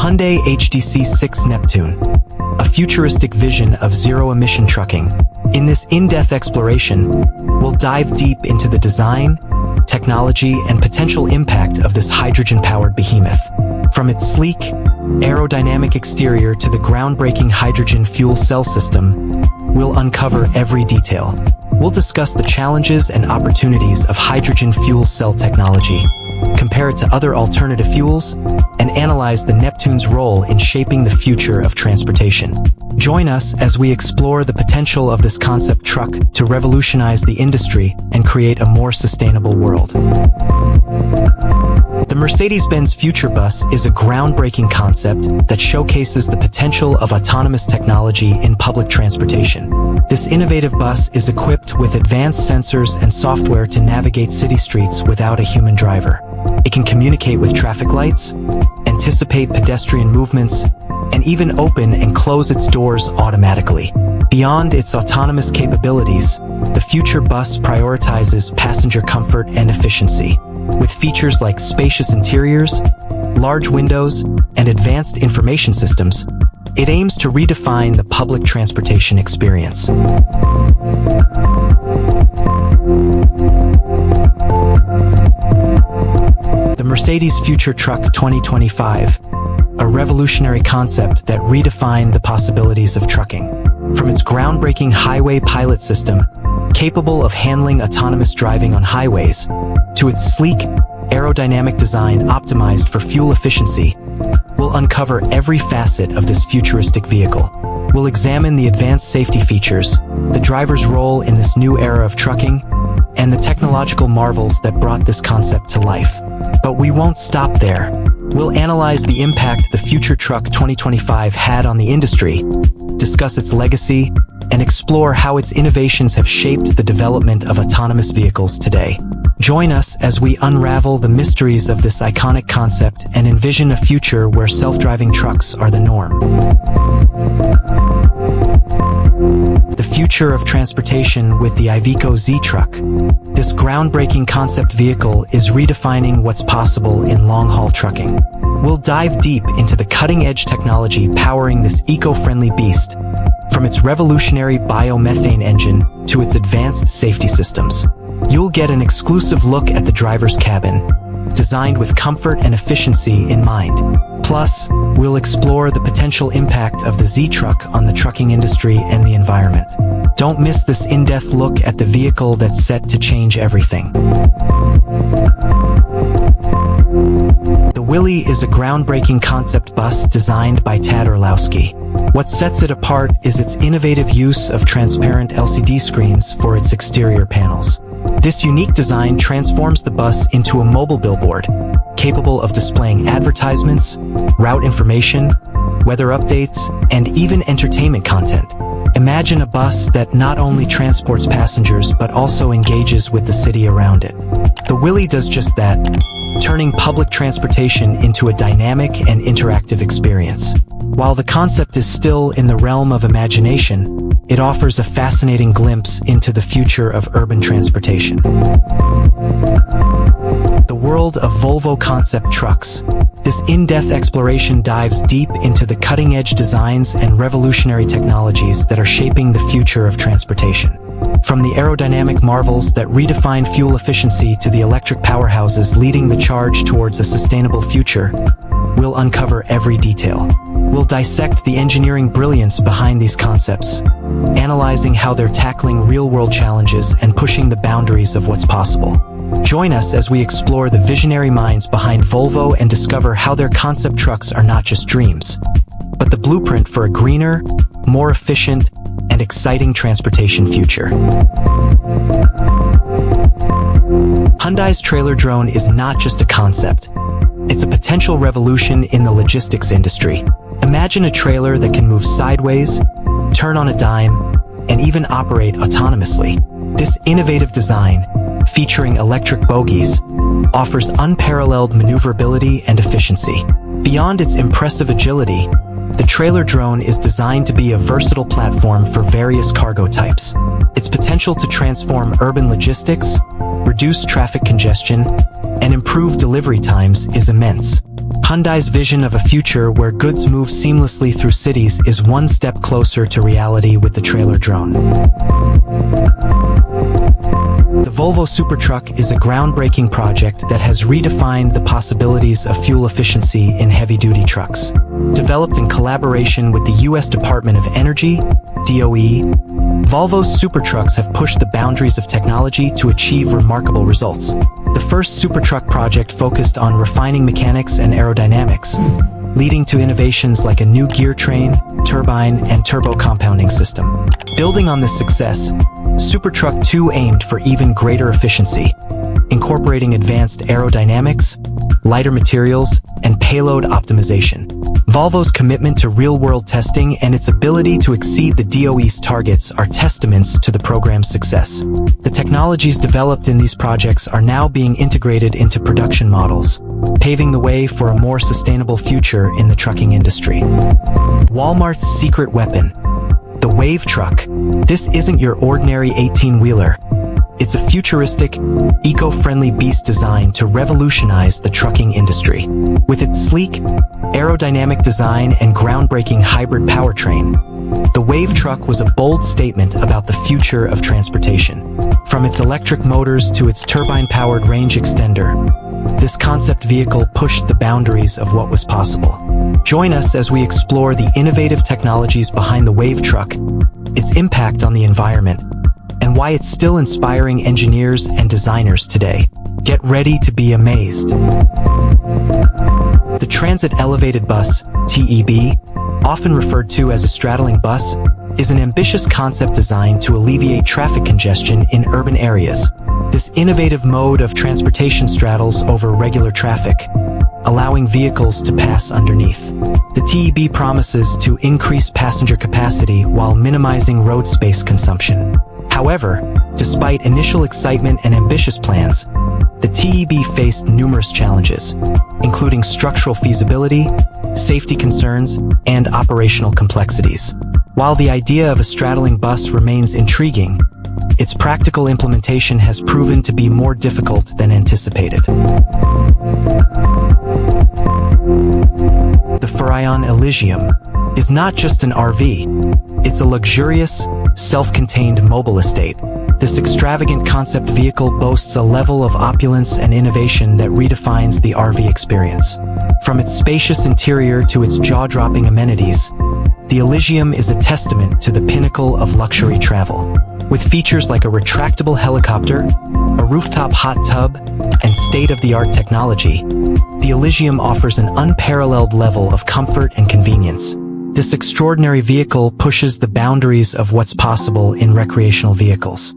Hyundai HDC6 Neptune, a futuristic vision of zero-emission trucking. In this in-depth exploration, we'll dive deep into the design, technology, and potential impact of this hydrogen-powered behemoth. From its sleek, aerodynamic exterior to the groundbreaking hydrogen fuel cell system, we'll uncover every detail. We'll discuss the challenges and opportunities of hydrogen fuel cell technology, compare it to other alternative fuels, and analyze the Neptune's role in shaping the future of transportation. Join us as we explore the potential of this concept truck to revolutionize the industry and create a more sustainable world. The Mercedes-Benz Future Bus is a groundbreaking concept that showcases the potential of autonomous technology in public transportation. This innovative bus is equipped with advanced sensors and software to navigate city streets without a human driver. It can communicate with traffic lights, anticipate pedestrian movements, and even open and close its doors automatically. Beyond its autonomous capabilities, the Future Bus prioritizes passenger comfort and efficiency. With features like spacious interiors, large windows, and advanced information systems, it aims to redefine the public transportation experience. The Mercedes Future Truck 2025, a revolutionary concept that redefined the possibilities of trucking. From its groundbreaking highway pilot system, capable of handling autonomous driving on highways, to its sleek, aerodynamic design optimized for fuel efficiency, we'll uncover every facet of this futuristic vehicle. We'll examine the advanced safety features, the driver's role in this new era of trucking, and the technological marvels that brought this concept to life. But we won't stop there. We'll analyze the impact the Future Truck 2025 had on the industry, discuss its legacy, and explore how its innovations have shaped the development of autonomous vehicles today. Join us as we unravel the mysteries of this iconic concept and envision a future where self-driving trucks are the norm. The future of transportation with the Iveco Z-Truck. This groundbreaking concept vehicle is redefining what's possible in long-haul trucking. We'll dive deep into the cutting-edge technology powering this eco-friendly beast, from its revolutionary biomethane engine to its advanced safety systems. You'll get an exclusive look at the driver's cabin, designed with comfort and efficiency in mind. Plus, we'll explore the potential impact of the Z-Truck on the trucking industry and the environment. Don't miss this in-depth look at the vehicle that's set to change everything. The Willie is a groundbreaking concept bus designed by Tad Orlowski. What sets it apart is its innovative use of transparent LCD screens for its exterior panels. This unique design transforms the bus into a mobile billboard, capable of displaying advertisements, route information, weather updates, and even entertainment content. Imagine a bus that not only transports passengers but also engages with the city around it. The Willie does just that, turning public transportation into a dynamic and interactive experience. While the concept is still in the realm of imagination, it offers a fascinating glimpse into the future of urban transportation. The world of Volvo concept trucks. This in-depth exploration dives deep into the cutting-edge designs and revolutionary technologies that are shaping the future of transportation. From the aerodynamic marvels that redefine fuel efficiency to the electric powerhouses leading the charge towards a sustainable future, we'll uncover every detail. We'll dissect the engineering brilliance behind these concepts, analyzing how they're tackling real-world challenges and pushing the boundaries of what's possible. Join us as we explore the visionary minds behind Volvo and discover how their concept trucks are not just dreams, but the blueprint for a greener, more efficient, and exciting transportation future. Hyundai's trailer drone is not just a concept. It's a potential revolution in the logistics industry. Imagine a trailer that can move sideways, turn on a dime, and even operate autonomously. This innovative design, featuring electric bogies, offers unparalleled maneuverability and efficiency. Beyond its impressive agility, the trailer drone is designed to be a versatile platform for various cargo types. Its potential to transform urban logistics, reduce traffic congestion, and improve delivery times is immense. Hyundai's vision of a future where goods move seamlessly through cities is one step closer to reality with the trailer drone. The Volvo Supertruck is a groundbreaking project that has redefined the possibilities of fuel efficiency in heavy-duty trucks. Developed in collaboration with the U.S. Department of Energy, DOE, Volvo's Supertrucks have pushed the boundaries of technology to achieve remarkable results. The first Supertruck project focused on refining mechanics and aerodynamics, leading to innovations like a new gear train, turbine, and turbo compounding system. Building on this success, Supertruck 2 aimed for even greater efficiency, incorporating advanced aerodynamics, lighter materials, and payload optimization. Volvo's commitment to real-world testing and its ability to exceed the DOE's targets are testaments to the program's success. The technologies developed in these projects are now being integrated into production models, paving the way for a more sustainable future in the trucking industry. Walmart's secret weapon, the Wave Truck. This isn't your ordinary 18-wheeler. It's a futuristic, eco-friendly beast designed to revolutionize the trucking industry. With its sleek, aerodynamic design and groundbreaking hybrid powertrain, the Wave Truck was a bold statement about the future of transportation. From its electric motors to its turbine-powered range extender, this concept vehicle pushed the boundaries of what was possible. Join us as we explore the innovative technologies behind the Wave Truck, its impact on the environment, and why it's still inspiring engineers and designers today. Get ready to be amazed. The Transit Elevated Bus, TEB, often referred to as a straddling bus, is an ambitious concept designed to alleviate traffic congestion in urban areas. This innovative mode of transportation straddles over regular traffic, allowing vehicles to pass underneath. The TEB promises to increase passenger capacity while minimizing road space consumption. However, despite initial excitement and ambitious plans, the TEB faced numerous challenges, including structural feasibility, safety concerns, and operational complexities. While the idea of a straddling bus remains intriguing, its practical implementation has proven to be more difficult than anticipated. The Furrion Elysium is not just an RV, it's a luxurious, self-contained mobile estate. This extravagant concept vehicle boasts a level of opulence and innovation that redefines the RV experience. From its spacious interior to its jaw-dropping amenities, the Elysium is a testament to the pinnacle of luxury travel. With features like a retractable helicopter, a rooftop hot tub, and state-of-the-art technology, the Elysium offers an unparalleled level of comfort and convenience. This extraordinary vehicle pushes the boundaries of what's possible in recreational vehicles.